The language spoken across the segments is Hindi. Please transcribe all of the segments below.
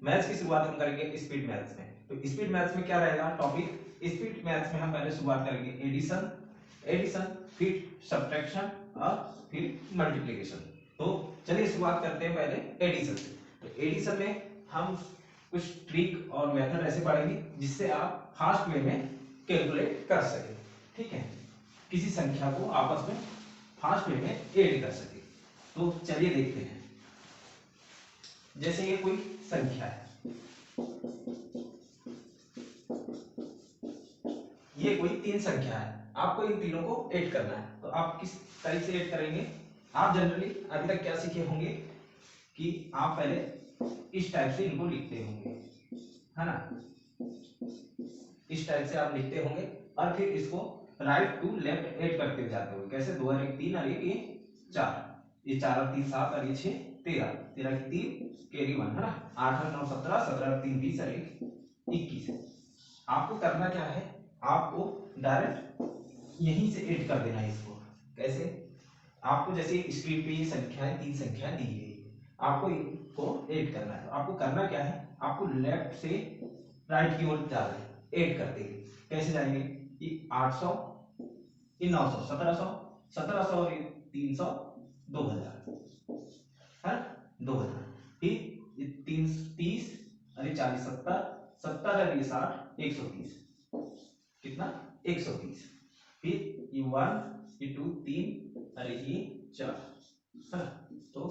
मैथ्स की शुरुआत हम करेंगे स्पीड मैथ्स में। तो स्पीड मैथ्स में क्या रहेगा टॉपिक, स्पीड मैथ्स में हम पहले शुरुआत करेंगे एडिशन, फिर सब्ट्रैक्शन और फिर मल्टीप्लिकेशन। तो चलिए शुरुआत करते हैं पहले एडिशन से। तो एडिशन में हम कुछ ट्रिक और मेथड ऐसे पढ़ेंगे जिससे आप फास्ट वे में कैलकुलेट कर सके, ठीक है, किसी संख्या को आपस में फास्ट वे में ऐड कर सके। तो चलिए देखते हैं। जैसे ये कोई संख्या है, ये कोई तीन संख्या है, आपको इन तीनों को ऐड करना है। तो आप किस तरीके से ऐड करेंगे, आप जनरली अभी तक क्या सीखे होंगे कि आप पहले इस टाइप से इनको लिखते होंगे, है ना, इस टाइप से आप लिखते होंगे और फिर इसको राइट टू लेफ्ट ऐड करते हुए जाते होंगे। कैसे, 2 और 1 3 और 1 ये 4, ये 4 और 3 7 और ये 6 13, 13 की 3 कैरी 1, है ना, 8 और 9 17, 17 और 3 20 और 1 21। आपको करना क्या है, आपको डायरेक्ट यहीं से ऐड कर देना है इसको। कैसे, आपको जैसे स्क्रीन पे ये संख्याएं, तीन संख्याएं दी गई है, आपको इनको ऐड करना है। तो आपको करना क्या है, आपको लेफ्ट से राइट की ओर जाना है ऐड करते हुए। कैसे जाएंगे, ये 800, ये 900, 1700, 1700 और ये 300, 2000 है, 2000, फिर ये 330 और ये 40 70, 70 और ये 60, 130, कितना 130, फिर ये 1 ये 2 3 और ये 4, है ना। तो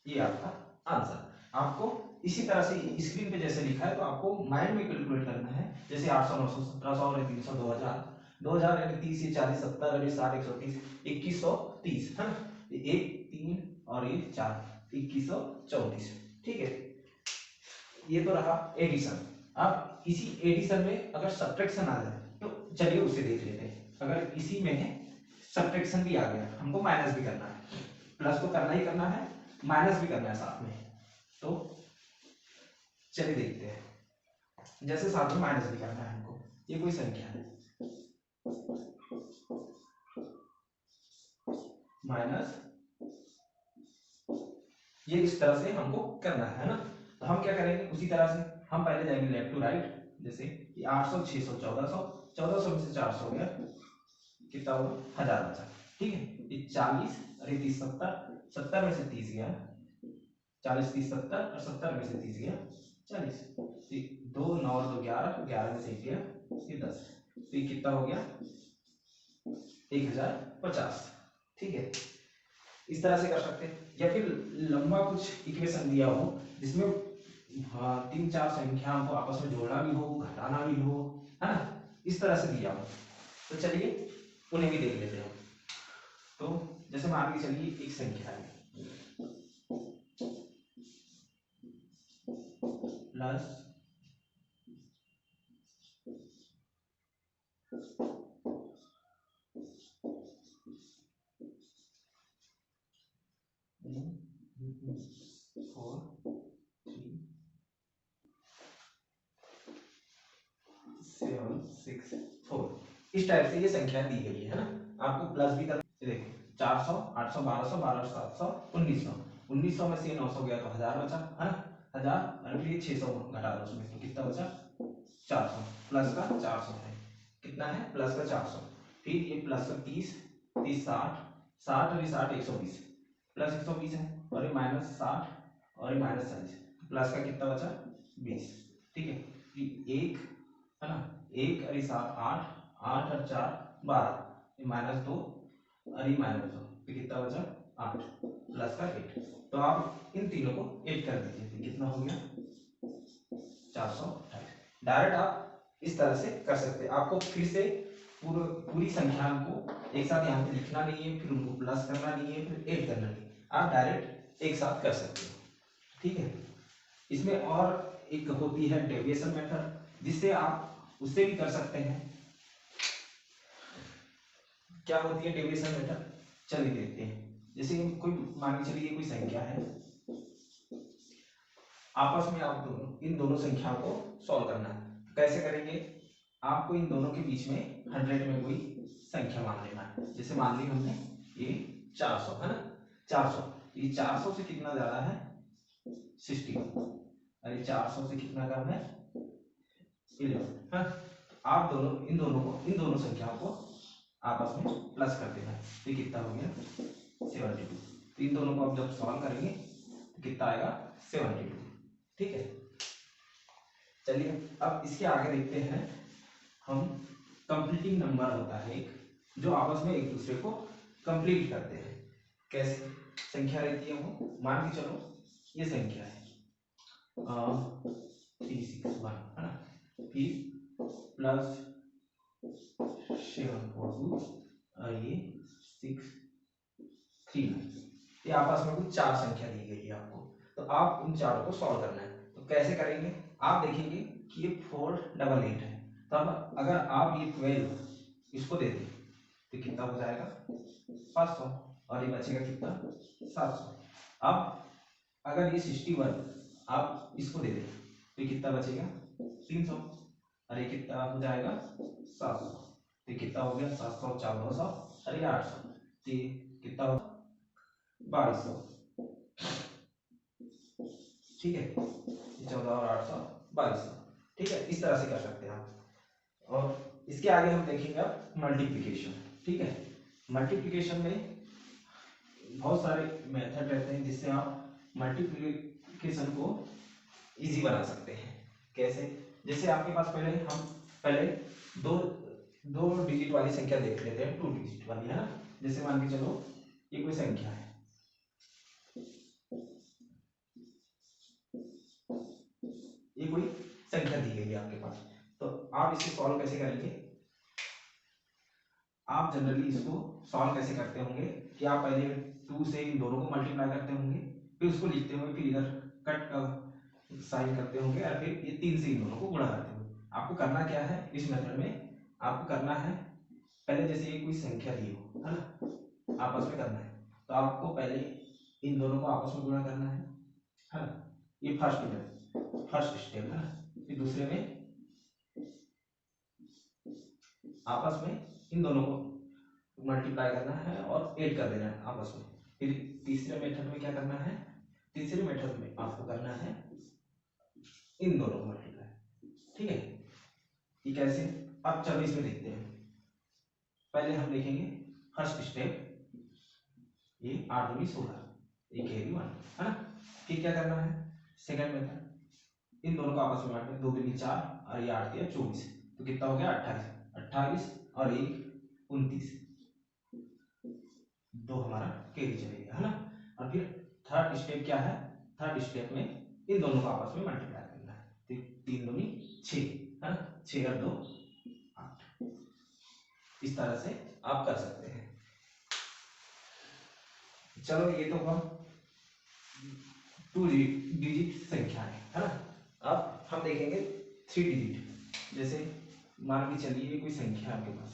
ये आपका आंसर। आपको इसी तरह से स्क्रीन पे जैसे लिखा है तो आपको माइंड में कैलकुलेट करना है। जैसे 800 900 1700 और 300 2000, 2000 यानी 30 ये 40 70 और ये 60 130, 2130, है ना, ये 1 3 और ये 4 2134, ठीक है। ये तो रहा एडिशन। अब इसी एडिशन में अगर सब्ट्रैक्शन आ जाए तो चलिए उसे देख लेते हैं। अगर इसी में सब्ट्रैक्शन भी आ गया, हमको माइनस भी करना है, प्लस तो करना ही करना है, माइनस भी करना है साथ में। तो चलिए देखते हैं। जैसे साथ में माइनस भी करना है हमको, ये कोई संख्या है माइनस, ये इस तरह से हमको करना है ना। तो हम क्या करेंगे, उसी तरह से हम पहले जाएंगे लेफ्ट टू राइट। जैसे 800 600 1400, 1400 में से 400 गया, कितना होगा 1000 बचा, ठीक है। ये 40 और ये 30 70, 70 में से 30 गया, 40 30 70 और 70 में से 30 गया 40, 2 9 और 2 11, 11 में से 1 गया, ये 10, तो ये कितना हो गया 1050, ठीक है। इस तरह से कर सकते हैं। या फिर लंबा कुछ इक्वेशन दिया हो जिसमें तीन चार संख्याओं को आपस में जोड़ना भी हो, घटाना भी हो, है ना, इस तरह से दिया हो। तो चलिए उन्हें भी देख लेते हैं। तो जैसे मान के चलिए एक संख्या है प्लस इस टाइप से ये संख्या दी गई है ना। आपको प्लस भी कर, देखिए 400 800 1200 1200 700 1900, 1900 में से 900 गया तो 1000 बचा, है ना, 1000 और फिर 600 घटा दो उसमें तो कितना बचा 400, प्लस का 400 है, कितना है प्लस का 400, फिर ये प्लस का 30 30 60 60 और ये 60 120, प्लस 120 है, और ये माइनस 60 और ये माइनस 40, प्लस का कितना बचा 20, ठीक है। फिर एक, है ना, एक और ये 7 8 8 और 4 12, ये माइनस 2 और ये माइनस 2, तो कितना बचा 8, प्लस का 8। तो आप इन तीनों को ऐड कर दीजिए, तो कितना हो गया 428। डायरेक्ट आप इस तरह से कर सकते हैं। आपको फिर से पूरी संख्या को एक साथ यहाँ पे लिखना नहीं है, फिर उनको प्लस करना नहीं है, फिर ऐड करना नहीं है, आप डायरेक्ट एक साथ कर सकते हो, ठीक है। इसमें और एक होती है डेविएशन मेथड, जिससे आप उससे भी कर सकते हैं। क्या होती है डेविएशन मेथड, चलिए देखते हैं। जैसे कोई मान के चलिए कोई संख्या है, आपस में आप दोनों इन दोनों संख्याओं को सॉल्व करना है। तो कैसे करेंगे, आपको इन दोनों के बीच में 100 में कोई संख्या मान लेना है। जैसे मान ली हमने ये 400, है ना, 400, ये 400 से कितना ज्यादा है 61। अरे 400 से कितना कम है 11। हाँ, आप दोनों इन दोनों संख्याओं को आपस में प्लस कर देना। तो कितना हो गया 72। तो इन दोनों को आप जब सॉल्व करेंगे तो कितना आएगा 72। ठीक है, चलिए अब इसके आगे देखते हैं हम। कंप्लीटिंग नंबर होता है एक, जो आपस में एक दूसरे को कंप्लीट करते हैं। कैसे संख्या रहती है वो, मान के चलो ये संख्या है 361 है ना, फिर प्लस 742 और ये 639। ये आपस में कुछ चार संख्या दी गई है आपको, तो आप उन चारों को सॉल्व करना है। तो कैसे करेंगे, आप देखेंगे कि ये 488 है, तब अगर आप ये 12 इसको दे दें तो कितना हो जाएगा 500 और ये बचेगा कितना 700। अब अगर ये 61 आप इसको दे दें तो कितना बचेगा 300 और ये कितना हो जाएगा 700। तो कितना हो गया 700 1400 और ये 800। तो ये कितना हो 2200। ठीक है, 14 और 800 2200। ठीक है, इस तरह से कर सकते हैं आप। और इसके आगे हम देखेंगे अब मल्टीप्लिकेशन। ठीक है, मल्टीप्लिकेशन में बहुत सारे मेथड रहते हैं जिससे आप मल्टीप्लिकेशन को इजी बना सकते हैं। कैसे, जैसे आपके पास पहले दो डिजिट वाली संख्या देख लेते हैं, 2 डिजिट वाली है ना। जैसे मान के चलो ये कोई संख्या है, ये कोई संख्या दी गई है आपके पास, तो आप इसे सॉल्व कैसे करेंगे। आप जनरली इसको सॉल्व कैसे करते होंगे कि आप पहले 2 से इन दोनों को मल्टीप्लाई करते होंगे, फिर उसको लिखते होंगे, फिर इधर कट का साइन करते होंगे और फिर ये 3 से इन दोनों को गुणा करते होंगे। आपको करना क्या है इस मेथड में, आपको करना है पहले जैसे ये कोई संख्या दी हो है ना, आपस में करना है। तो आपको पहले इन दोनों को आपस में गुणा करना है ना, ये फर्स्ट स्टेप है ना। फिर दूसरे में आपस में इन दोनों को मल्टीप्लाई करना है और ऐड कर देना है आपस में। फिर तीसरे मेथड में क्या करना है, तीसरे मेथड में आपको करना है इन दोनों को मल्टीप्लाई। ठीक है, ये कैसे, अब चलो इसमें देखते हैं। पहले हम देखेंगे फर्स्ट स्टेप, ये 8 दूनी 16, ये कैरी 1 है ना। फिर क्या करना है सेकंड मेथड, इन दोनों को आपस में बांटना, 2 दूनी 4 और ये 8 दिया 24, तो कितना हो गया 28 और 1 29, 2 हमारा कैरी चलेगा है ना। और फिर थर्ड स्टेप क्या है, थर्ड स्टेप में इन दोनों को आपस में मल्टीप्लाई करना है। तो 3 दूनी 6 है ना, 6 और 2 8। इस तरह से आप कर सकते हैं। चलो ये तो हम 2 डिजिट संख्या है ना। अब हम देखेंगे 3 डिजिट। जैसे मान के चलिए कोई संख्या आपके पास,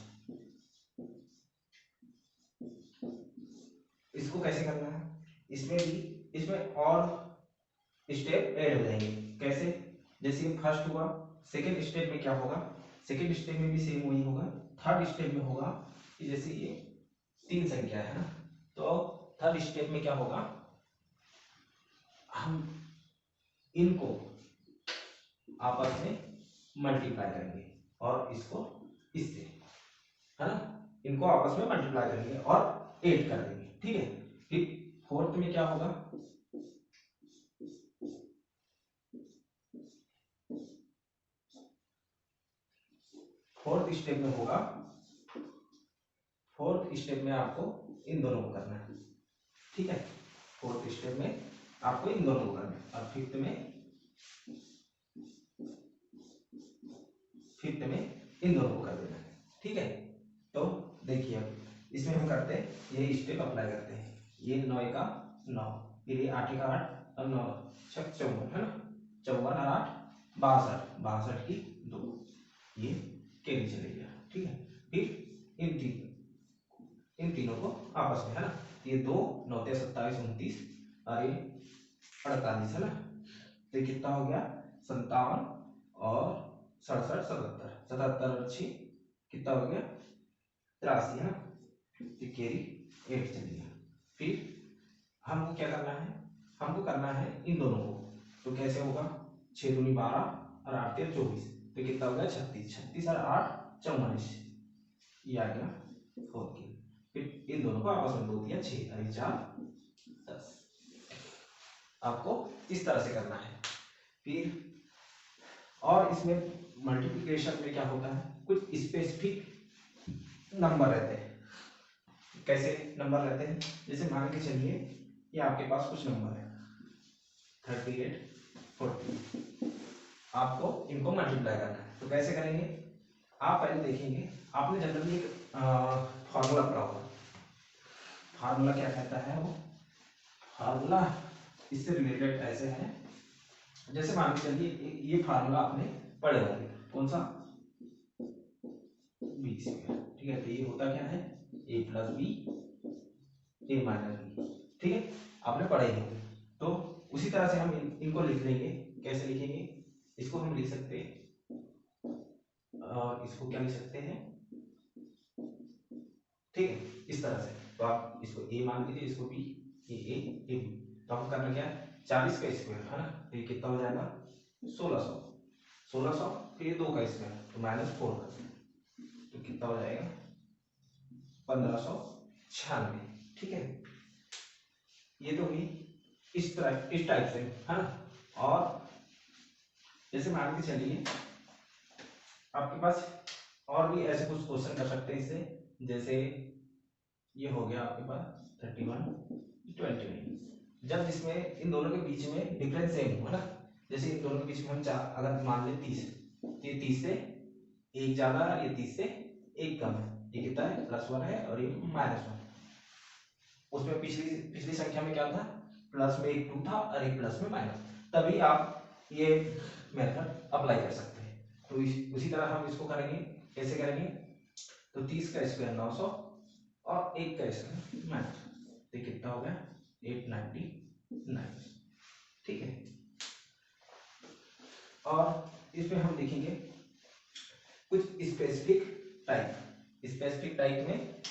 इसको कैसे करना है, इसमें और स्टेप ऐड हो जाएंगे। कैसे, जैसे फर्स्ट हुआ, सेकेंड स्टेप में क्या होगा, सेकेंड स्टेप में भी सेम वही होगा। थर्ड स्टेप में होगा कि जैसे ये 3 संख्या है ना, तो थर्ड स्टेप में क्या होगा, हम इनको आपस में मल्टीप्लाई करेंगे और इसको इससे है ना, इनको आपस में मल्टीप्लाई करेंगे और ऐड कर देंगे। ठीक है, फिर फोर्थ में क्या होगा, फोर्थ स्टेप में होगा, फोर्थ स्टेप में आपको इन दोनों को करना है। ठीक है, फोर्थ स्टेप में आपको इन दोनों को करना है और फिफ्थ में इन दोनों को कर देना है। ठीक है, तो देखिए अब इसमें हम करते हैं ये स्टेप अप्लाई करते हैं। ये 9 का 9, फिर ये 8 का 8 और 9 6 54 है ना, 54 और 8 62, 62 की 2, ये कैरी चले गया। ठीक है, फिर इन तीनों को आपस में है ना, ये 2 9 27 29 और ये 48 है ना, तो ये कितना हो गया 57 और 67 77, 77 और 6 कितना हो गया 83 है ना, तो कैरी 8 चल गया। फिर हमको क्या करना है, हमको करना है इन दोनों को तो कैसे होगा, 6 दूनी 12 और 8 तेरह 24, तो कितना हो गया 36, 36 और 8 44, ये आ गया 4 फिर इन दोनों को आपस में 2 दिया 6 और 4 10। आपको इस तरह से करना है। फिर और इसमें मल्टीप्लिकेशन में क्या होता है, कुछ स्पेसिफिक नंबर रहते हैं। कैसे नंबर रहते हैं, जैसे मान के चलिए ये आपके पास कुछ नंबर है 38 40, आपको इनको मल्टीप्लाई करना है। तो कैसे करेंगे, आप पहले देखेंगे, आपने जनरली एक फार्मूला पढ़ा होगा। फार्मूला क्या कहता है, वो फार्मूला इससे रिलेटेड ऐसे है, जैसे मान के चलिए ये फार्मूला आपने पढ़े होंगे, कौन सा, बी स्क्वायर, ठीक है। तो ये होता क्या है, ए प्लस बी ए माइनस बी, ठीक है, आपने पढ़े ही होंगे। तो उसी तरह से हम इनको लिख लेंगे। कैसे लिखेंगे, इसको हम लिख सकते हैं, इसको क्या लिख सकते हैं, ठीक है, इस तरह से। तो आप इसको ए मान लीजिए, इसको बी, ए बी। तो आपको करना क्या है, 40 का स्क्वायर है ना, तो ये कितना हो जाएगा 1600, 1600 फिर ये 2 का स्क्वायर तो -4 का, तो कितना हो जाएगा 1596, ठीक है। ये तो हुई इस टाइप से, है ना। और जैसे मान के चलिए आपके पास और भी ऐसे कुछ क्वेश्चन कर सकते हैं इससे, जैसे ये हो गया आपके पास 31 29, जब जिसमें इन दोनों के बीच में डिफरेंस सेम हो, है ना। जैसे इन दोनों के बीच में हम अगर मान लें 30, ये 30 से 1 ज्यादा और ये 30 से 1 कम है, ये कितना है +1 है और ये -1। उसमें पिछली संख्या में क्या था, प्लस में एक 2 था और एक प्लस में माइनस, तभी आप ये मेथड अप्लाई कर सकते हैं। तो उसी तरह हम इसको करेंगे। कैसे करेंगे, तो 30 का स्क्वायर 900 और 1 का स्क्वायर माइनस, तो कितना हो गया 899, ठीक है। और इसमें हम देखेंगे कुछ स्पेसिफिक टाइप में,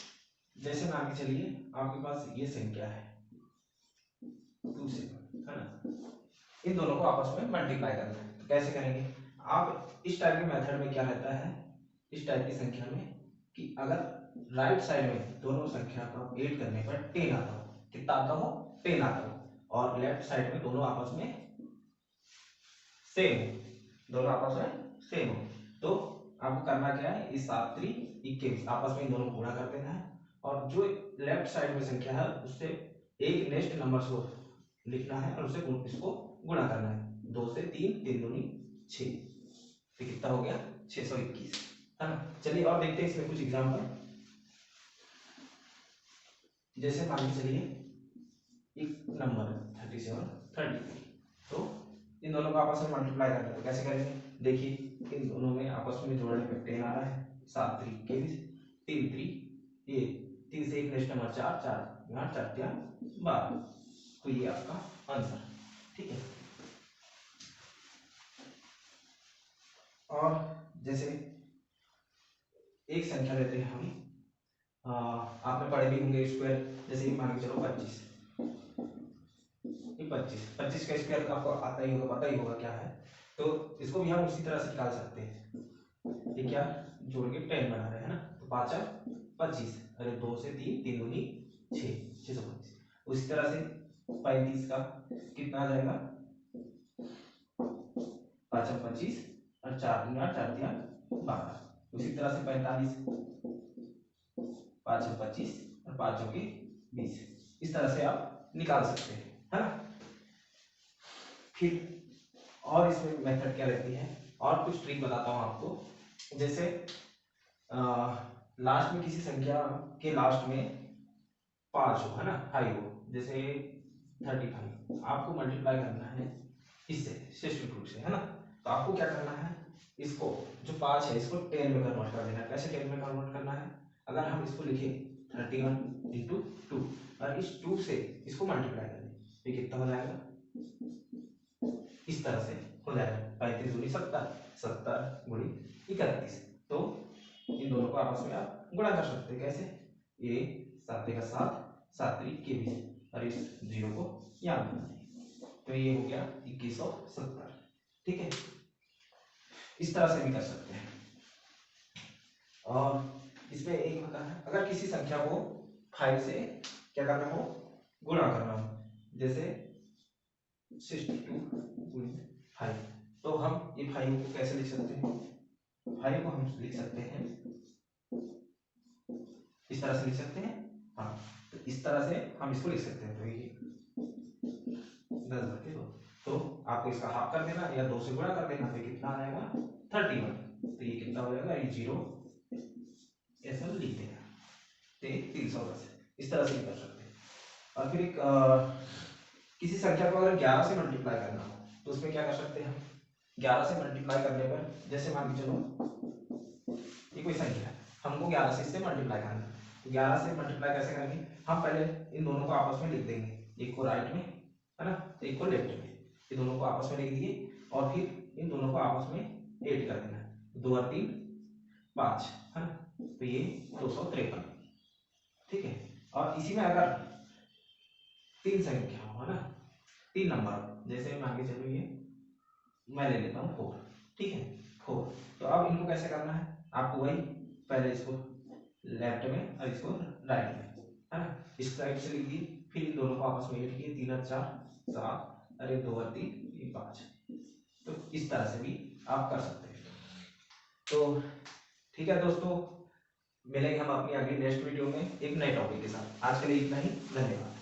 जैसे मान के चलिए आपके पास ये संख्या है 2 से, है ना, इन दोनों को आपस में मल्टीप्लाई करना है। तो कैसे करेंगे, आप इस टाइप के मेथड में क्या रहता है, इस टाइप की संख्या में, कि अगर राइट साइड में दोनों संख्या का ऐड करने पर 10 आता हो, कितना आता हो 10 आता हो, और लेफ्ट साइड में दोनों आपस में सेम हो, दोनों आपस में सेम हो, तो आपको करना क्या है, इस 7 3 21 आपस में इन दोनों को गुणा कर देना है, और जो लेफ्ट साइड में संख्या है उससे एक नेक्स्ट नंबर को लिखना है और उससे इसको गुणा करना है। 2 से 3 3 दूनी 6, तो कितना हो गया 621, है ना। चलिए और देखते हैं इसमें कुछ एग्जांपल। जैसे मान के चलिए एक नंबर 37 33, तो इन दोनों को आपस में मल्टीप्लाई करना है। तो कैसे करेंगे, देखिए इन दोनों में आपस में जोड़ने पे 10 आ रहा है, 7 3 21, 3 3 ये 3 से एक नेक्स्ट नंबर 4 4 यहाँ 4 4 12, तो ये आपका आंसर, ठीक है। और जैसे एक संख्या लेते हैं हम, आपने पढ़े भी होंगे स्क्वायर, जैसे कि मान के चलो 25, ये 25 का स्क्वायर आपको आता ही होगा, पता ही होगा क्या है। तो इसको भी हम उसी तरह से निकाल सकते हैं। ये क्या जोड़ के 10 बना रहे हैं ना, तो 5 25, अरे 2 से 3 3 दूनी 6 625। उसी तरह से 35 का कितना आ जाएगा, 5 25 और 4 दूनी 8 4 3 12। उसी तरह से 45, 5 25 और 5 20, इस तरह से आप निकाल सकते हैं, है ना। फिर और इसमें मेथड क्या रहती है, और कुछ ट्रिक बताता हूं आपको। जैसे लास्ट में किसी संख्या के लास्ट में 5 हो, है ना, 5 हो, जैसे 35, आपको मल्टीप्लाई करना है इससे सिस्टम रूप से, है ना। तो आपको क्या करना है, इसको जो 5 है इसको 10 में कन्वर्ट कर देना है। कैसे 10 में कन्वर्ट करना है, अगर हम इसको लिखें 31 × 2 और इस 2 से इसको मल्टीप्लाई कर दें, तो कितना हो जाएगा, इस तरह से हो जाएगा 35 दूनी 70, 70 × 31। तो इन दोनों को आपस में आप गुणा कर सकते हैं। कैसे, ये 7 का 7 7 3 21 और इस 0 को यहाँ बना दें, तो ये हो गया 2170। ठीक है, इस तरह से भी कर सकते हैं। और इसमें एक होता है अगर किसी संख्या को 5 से क्या करना हो, गुणा करना हो, जैसे 62 गुणित 5, तो हम ये 5 को कैसे लिख सकते हैं, 5 को हम लिख सकते हैं इस तरह से लिख सकते हैं। हाँ, तो इस तरह से हम इसको लिख सकते हैं। तो ये 10/2, तो आपको इसका हाफ कर देना या 2 से गुणा कर देना, तो कितना आ जाएगा 31। तो ये कितना हो जाएगा, ये 0 ऐसा लिख देना, तो 310। इस तरह से भी कर सकते हैं। और फिर एक किसी संख्या को अगर 11 से मल्टीप्लाई करना हो तो उसमें क्या कर सकते हैं हम, 11 से मल्टीप्लाई करने पर जैसे मान के चलो ये कोई संख्या है, हमको 11 से इससे मल्टीप्लाई करना है, तो 11 से मल्टीप्लाई कैसे करेंगे, हम पहले इन दोनों को आपस में लिख देंगे, एक को राइट में है ना, एक को लेफ्ट में, ये दोनों को आपस में लिख दिए और फिर इन दोनों को आपस में ऐड कर देना, 2 और 3 5 है ना, तो ये 253। ठीक है, और इसी में अगर 3 संख्या हो है ना, 3 नंबर, जैसे मान के चलो ये मैं ले लेता हूँ 4, ठीक है 4, तो अब इनको कैसे करना है, आपको वही पहले इसको लेफ्ट में और इसको राइट में है ना, इस साइड से लिख दिए, फिर इन दोनों को आपस में ऐड किए, 3 और 4 7, अरे 2 और 3 ये 5, तो इस तरह से भी आप कर सकते हैं। तो ठीक है दोस्तों, मिलेंगे हम अपनी अगली नेक्स्ट वीडियो में एक नए टॉपिक के साथ। आज के लिए इतना ही, धन्यवाद।